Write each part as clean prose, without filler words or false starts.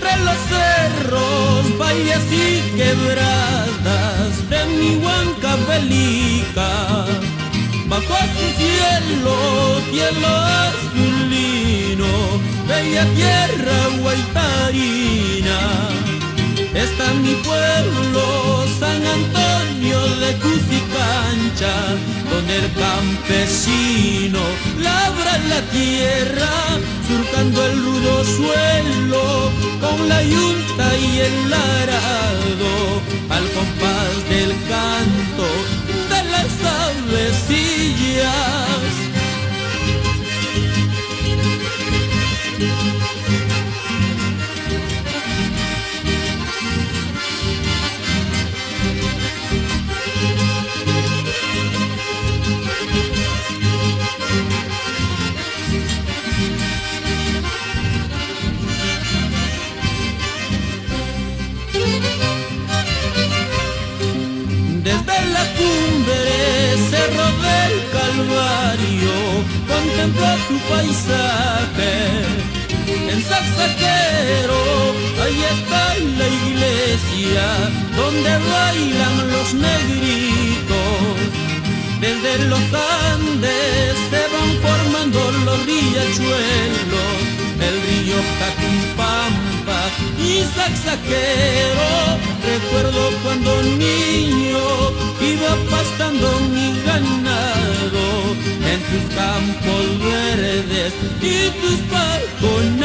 entre los cerros, valles y quebradas de mi Huanca Belica, bajo su cielo, cielo azulino, bella tierra guaitarina, está mi pueblo, San Antonio de Cusicancha, donde el campesino labra la tierra, surcando el rudo suelo con la yunta y el arado, al compás del canto de las avecillas. Desde la cumbre, cerro del Calvario, contemplo tu paisaje. En Saxaquero, ahí está la iglesia, donde bailan los negritos. Desde los Andes se van formando los riachuelos, el río Tacumpampa y Saxaquero. Recuerdo cuando niño iba pastando mi ganado en tus campos verdes y tus pajonales.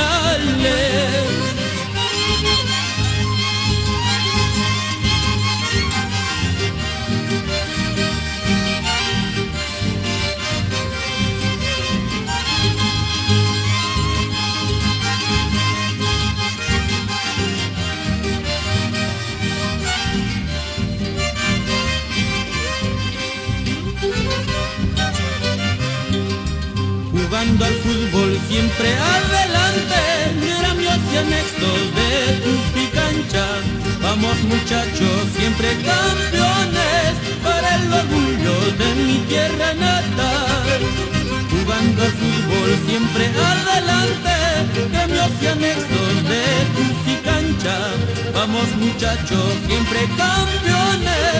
Jugando al fútbol siempre adelante, gremios y anexos de Cusicancha. Vamos muchachos, siempre campeones, para el orgullo de mi tierra natal. Jugando al fútbol siempre adelante, gremios y anexos de Cusicancha. Vamos muchachos, siempre campeones,